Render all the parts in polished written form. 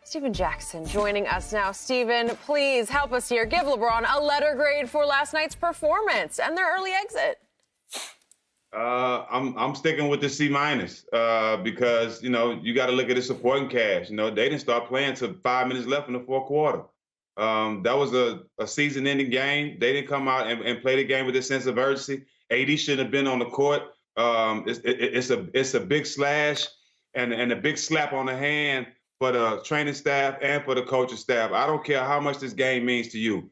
Stephen Jackson joining us now. Stephen, please help us here. Give LeBron a letter grade for last night's performance and their early exit. I'm sticking with the C- because, you got to look at the supporting cast. They didn't start playing till 5 minutes left in the fourth quarter. That was a season-ending game. They didn't come out and play the game with a sense of urgency. AD shouldn't have been on the court. It's a big slash and a big slap on the hand for the training staff and for the coaching staff. I don't care how much this game means to you.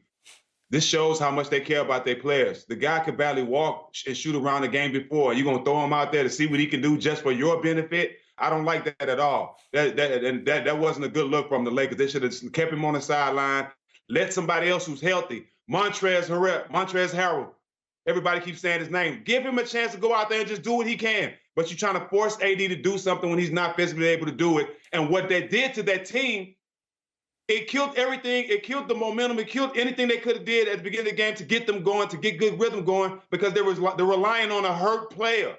This shows how much they care about their players. The guy could barely walk and shoot around the game before. You're going to throw him out there to see what he can do just for your benefit? I don't like that at all. That wasn't a good look from the Lakers. They should have kept him on the sideline, let somebody else who's healthy, Montrezl Harrell. Everybody keeps saying his name. Give him a chance to go out there and just do what he can. But you're trying to force AD to do something when he's not physically able to do it. And what they did to that team, it killed everything. It killed the momentum. It killed anything they could have did at the beginning of the game to get them going, to get good rhythm going, because they're relying on a hurt player.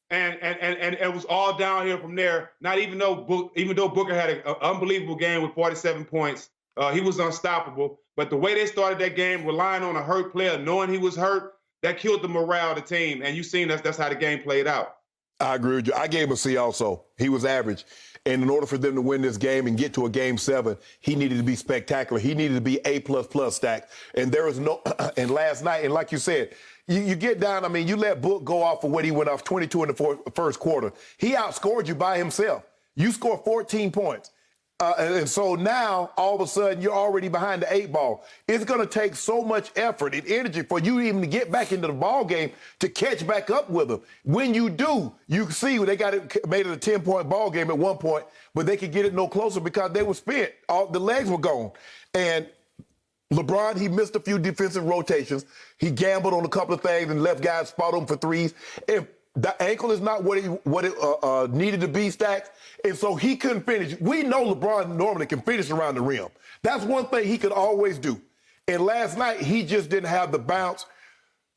And it was all downhill from there. Not even though Booker had an unbelievable game with 47 points, he was unstoppable. But the way they started that game, relying on a hurt player, knowing he was hurt, that killed the morale of the team. And you've seen that's how the game played out. I agree with you. I gave him a C also. He was average. And in order for them to win this game and get to a game 7, he needed to be spectacular. He needed to be A++ stacked. And there was no, and last night, and like you said, you get down, you let Book go off for what he went off 22 in the first quarter. He outscored you by himself. You scored 14 points. And so now, all of a sudden, you're already behind the 8 ball. It's going to take so much effort and energy for you even to get back into the ball game to catch back up with them. When you do, you see they made it a 10-point ball game at one point, but they could get it no closer because they were spent. All the legs were gone. And LeBron, he missed a few defensive rotations. He gambled on a couple of things and left guys spot him for threes. If the ankle is not what it needed to be, Stacks, and so he couldn't finish. We know LeBron normally can finish around the rim. That's one thing he could always do. And last night, he just didn't have the bounce.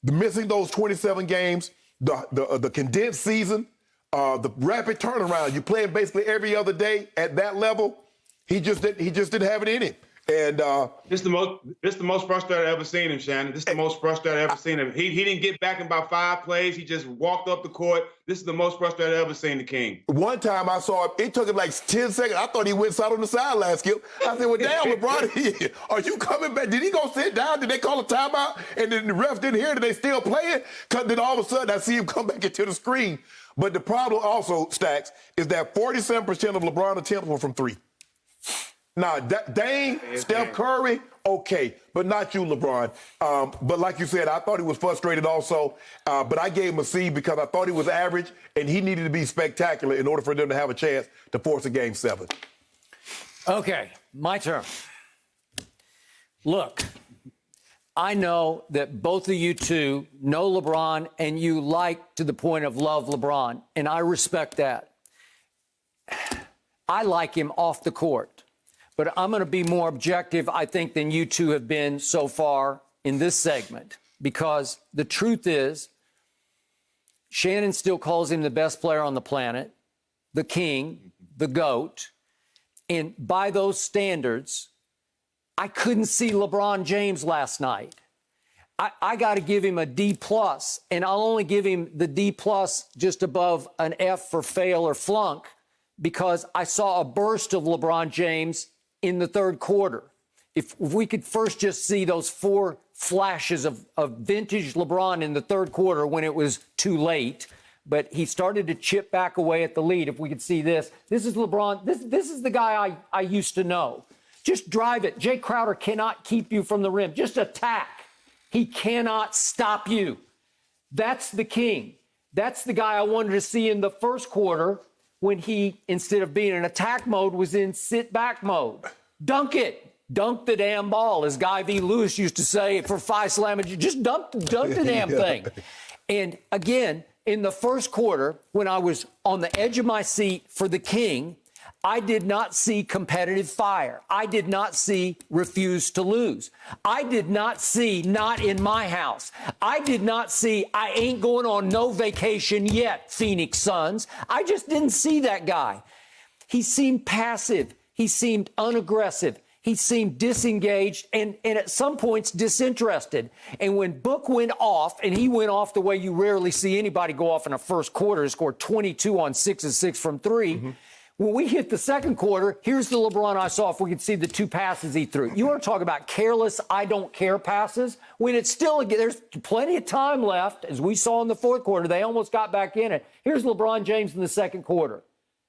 Missing those 27 games, the condensed season, the rapid turnaround. You playing basically every other day at that level. He just didn't have it in him. And this the most frustrated I've ever seen him, Shannon. This is the most frustrated I've ever seen him. He didn't get back in about 5 plays. He just walked up the court. This is the most frustrated I've ever seen the King. One time I saw him, it took him like 10 seconds. I thought he went side on the sideline, Skip. I said, well, damn, LeBron, are you coming back? Did he go sit down? Did they call a timeout? And then the ref didn't hear it. They still playing? Because then all of a sudden I see him come back into the screen. But the problem also, Stacks, is that 47% of LeBron attempts were from 3. Now, Dame, Steph Curry, okay, but not you, LeBron. But like you said, I thought he was frustrated also. But I gave him a C because I thought he was average, and he needed to be spectacular in order for them to have a chance to force a game 7. Okay, my turn. Look, I know that both of you two know LeBron, and you like to the point of love LeBron, and I respect that. I like him off the court. But I'm going to be more objective, I think, than you two have been so far in this segment. Because the truth is, Shannon still calls him the best player on the planet, the king, the GOAT. And by those standards, I couldn't see LeBron James last night. I got to give him a D+, and I'll only give him the D+ just above an F for fail or flunk, because I saw a burst of LeBron James in the third quarter. If we could first just see those 4 flashes of vintage LeBron in the third quarter when it was too late, but he started to chip back away at the lead. If we could see this is LeBron. This is the guy I used to know. Just drive it. Jay Crowder cannot keep you from the rim. Just attack. He cannot stop you. That's the king. That's the guy I wanted to see in the first quarter when he, instead of being in attack mode, was in sit-back mode. Dunk it. Dunk the damn ball, as Guy V. Lewis used to say for Phi Slam. Just dunk the damn thing. And again, in the first quarter, when I was on the edge of my seat for the king, I did not see competitive fire. I did not see refuse to lose. I did not see not in my house. I did not see I ain't going on no vacation yet, Phoenix Suns. I just didn't see that guy. He seemed passive. he seemed unaggressive. He seemed disengaged and at some points disinterested. And when Book went off, and he went off the way you rarely see anybody go off in a first quarter, he scored 22 on 6 of 6 from 3. When we hit the second quarter, here's the LeBron I saw if we could see the 2 passes he threw. You want to talk about careless, I don't care passes? When it's still, there's plenty of time left, as we saw in the fourth quarter. They almost got back in it. Here's LeBron James in the second quarter.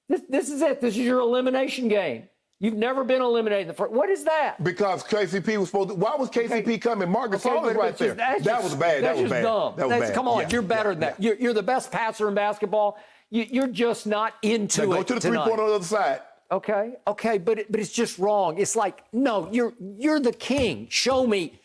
This is it. This is your elimination game. You've never been eliminated in the first. What is that? Because KCP was supposed to. Why was KCP coming? Mark Gasol was right there. That was bad. That was bad. Dumb. That was bad. Come on, Yeah. you're better than that. You're the best passer in basketball. You're just not into Now it go to the tonight. 3-pointer on the other side. Okay, but it's just wrong. It's like, no, you're the king. Show me,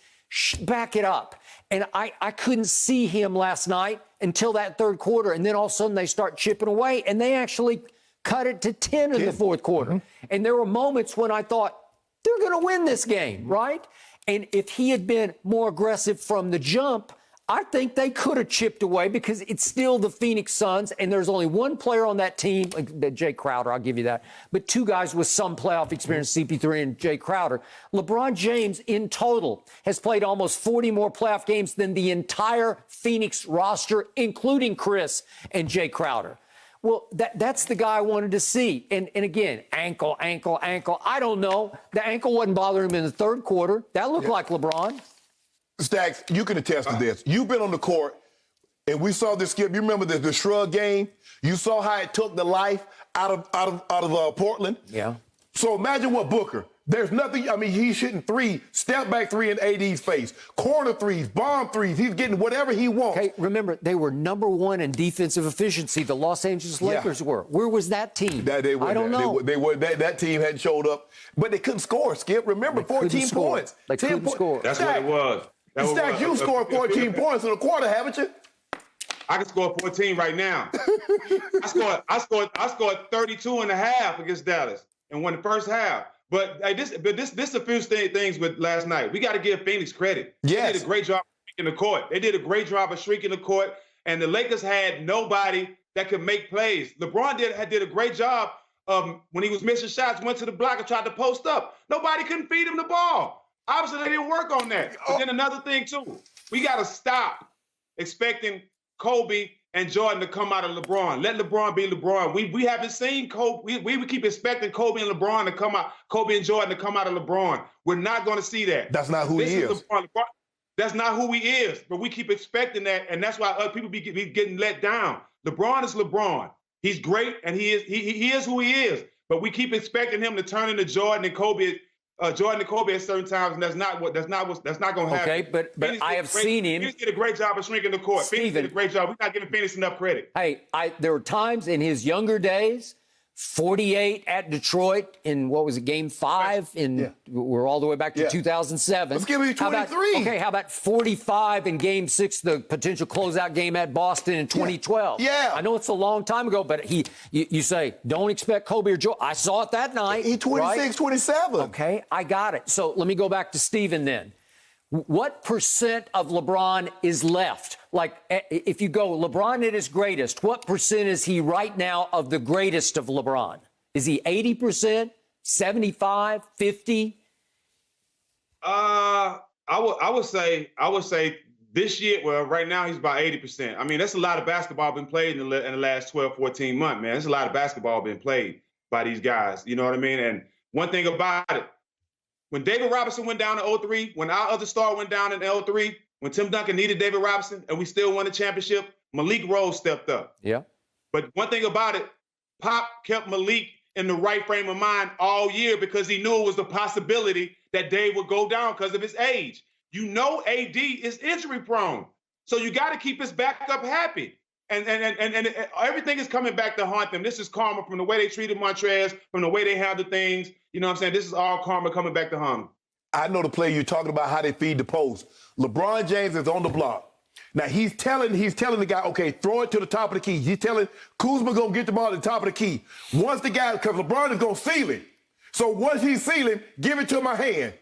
back it up. And I couldn't see him last night until that third quarter, and then all of a sudden they start chipping away, and they actually cut it to 10 in the fourth quarter. And there were moments when I thought, they're going to win this game, right? And if he had been more aggressive from the jump, I think they could have chipped away, because it's still the Phoenix Suns, and there's only one player on that team, Jay Crowder, I'll give you that, but 2 guys with some playoff experience, CP3 and Jay Crowder. LeBron James, in total, has played almost 40 more playoff games than the entire Phoenix roster, including Chris and Jay Crowder. Well, that's the guy I wanted to see. And again, ankle. I don't know. The ankle wasn't bothering him in the third quarter. That looked like LeBron. Stacks, you can attest to this. You've been on the court, and we saw this, Skip. You remember the shrug game? You saw how it took the life out of Portland? Yeah. So imagine what Booker. There's nothing. I mean, he's shooting 3, step back 3 in AD's face, corner 3s, bomb 3s. He's getting whatever he wants. Okay, remember, they were number 1 in defensive efficiency. The Los Angeles Lakers were. Where was that team? I don't know. That team hadn't showed up, but they couldn't score, Skip. Remember, 14 points. They couldn't score. That's what it was. Stack, you scored 14 points in a quarter, haven't you? I can score 14 right now. I scored 32 and a half against Dallas and won the first half. But this a few things with last night. We got to give Phoenix credit. Yes. They did a great job of shrinking the court. They did a great job of shrinking the court, and the Lakers had nobody that could make plays. LeBron did a great job when he was missing shots, went to the block and tried to post up. Nobody couldn't feed him the ball. Obviously, they didn't work on that. But then another thing, too, we got to stop expecting Kobe and Jordan to come out of LeBron. Let LeBron be LeBron. We haven't seen Kobe. We keep expecting Kobe and LeBron to come out, Kobe and Jordan to come out of LeBron. We're not going to see that. That's not who he is. LeBron. That's not who he is, but we keep expecting that, and that's why other people be getting let down. LeBron is LeBron. He's great, and he is who he is, but we keep expecting him to turn into Jordan and Kobe at certain times, and that's not going to happen. Okay, but I have seen him. Phoenix did a great job of shrinking the court. Phoenix did a great job. We're not giving Phoenix enough credit. Hey, there were times in his younger days, 48 at Detroit in, what was it, Game 5? We're all the way back to 2007. Let's give you 23. How about 45 in Game 6, the potential closeout game at Boston in 2012? Yeah. I know it's a long time ago, but you say, don't expect Kobe or Joe. I saw it that night. He 26, right? 27. Okay, I got it. So let me go back to Steven then. What percent of LeBron is left? Like, if you go LeBron at his greatest, what percent is he right now of the greatest of LeBron? Is he 80%, 75, 50? I would say this year, well, right now he's about 80%. I mean, that's a lot of basketball been played in the last 12, 14 months, man. There's a lot of basketball been played by these guys. You know what I mean? And one thing about it, when David Robinson went down in 2003, when our other star went down in 2003, when Tim Duncan needed David Robinson and we still won the championship, Malik Rose stepped up. Yeah. But one thing about it, Pop kept Malik in the right frame of mind all year because he knew it was a possibility that Dave would go down because of his age. You know AD is injury prone. So you got to keep his backup happy. And everything is coming back to haunt them. This is karma from the way they treated Montrez, from the way they handled things. You know what I'm saying? This is all karma coming back to haunt them. I know the play you're talking about, how they feed the post. LeBron James is on the block. Now he's telling the guy, okay, throw it to the top of the key. He's telling Kuzma gonna get the ball at the top of the key. Once the guy, because LeBron is gonna seal it. So once he's sealing, give it to my hand.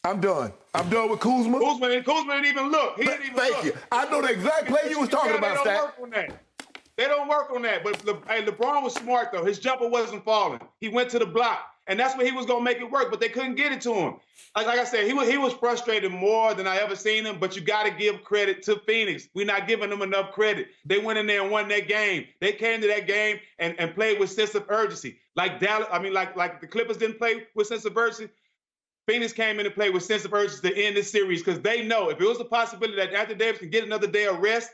I'm done. I'm done with Kuzma. Kuzma didn't even look. He didn't even look. Thank you. I know the exact play you was talking about, Stat. They don't work on that. But LeBron was smart, though. His jumper wasn't falling. He went to the block, and that's where he was going to make it work, but they couldn't get it to him. Like I said, he was frustrated more than I ever seen him, but you got to give credit to Phoenix. We're not giving them enough credit. They went in there and won that game. They came to that game and played with sense of urgency. Like the Clippers didn't play with sense of urgency. Phoenix came in and played with sense of urgency to end this series because they know if it was a possibility that Anthony Davis can get another day of rest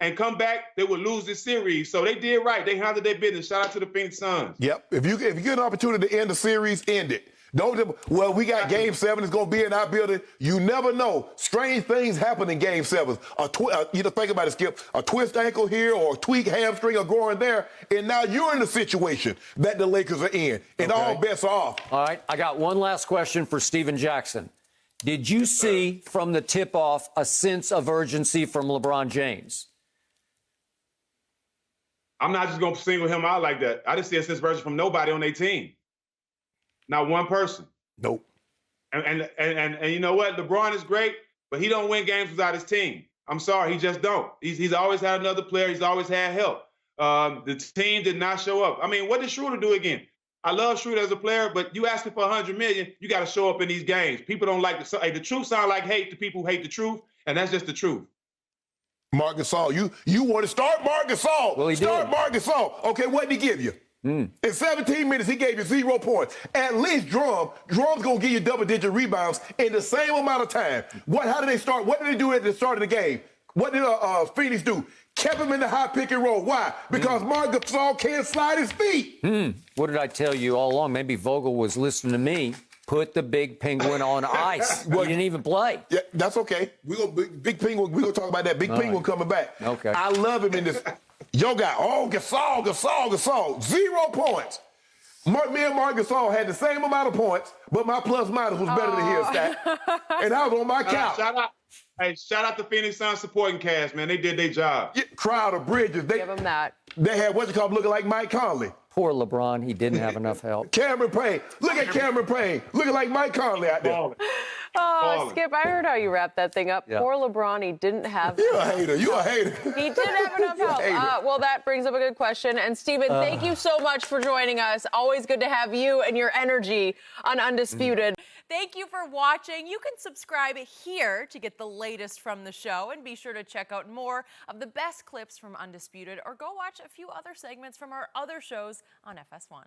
and come back, they would lose this series. So they did right. They handled their business. Shout out to the Phoenix Suns. Yep. If you get an opportunity to end the series, end it. Well, we got Game 7. It's going to be in our building. You never know. Strange things happen in Game 7s. Think about it, Skip. A twist ankle here or a tweak hamstring or groin there, and now you're in the situation that the Lakers are in, and all bets are off. All right. I got one last question for Steven Jackson. Did you see from the tip-off a sense of urgency from LeBron James? I'm not just going to single him out like that. I didn't see a sense of urgency from nobody on their team. Not one person. Nope. And you know what? LeBron is great, but he don't win games without his team. I'm sorry, he just don't. He's always had another player. He's always had help. The team did not show up. I mean, what did Schroeder do again? I love Schroeder as a player, but you asking for $100 million, you got to show up in these games. People don't like the truth. Sound like hate to people who hate the truth, and that's just the truth. Marc Gasol, you want to start Marc Gasol? Well, he start did. Marc Gasol. Okay, what did he give you? In 17 minutes, he gave you 0 points. At least Drum's going to give you double-digit rebounds in the same amount of time. How did they start? What did they do at the start of the game? What did Phoenix do? Kept him in the high pick and roll. Why? Because Marc Gasol can't slide his feet. What did I tell you all along? Maybe Vogel was listening to me. Put the big penguin on ice. He didn't even play. Yeah, that's okay. Big Penguin, we're going to talk about that. Big Penguin coming back. Okay. I love him in this. Yo, guy, Gasol, 0 points. Me and Marc Gasol had the same amount of points, but my plus-minus was better than his, Stat. And I was on my couch. Shout out to Phoenix Suns supporting cast, man. They did their job. Yeah, crowd of bridges. Give him that. They had looking like Mike Conley. Poor LeBron. He didn't have enough help. Cameron Payne. Look at Cameron Payne. Looking like Mike Conley out there. Skip, I heard how you wrapped that thing up. Yeah. Poor LeBron, he didn't have. You're a hater. He did have enough help. Well, that brings up a good question. And Steven, thank you so much for joining us. Always good to have you and your energy on Undisputed. Thank you for watching. You can subscribe here to get the latest from the show, and be sure to check out more of the best clips from Undisputed, or go watch a few other segments from our other shows on FS1.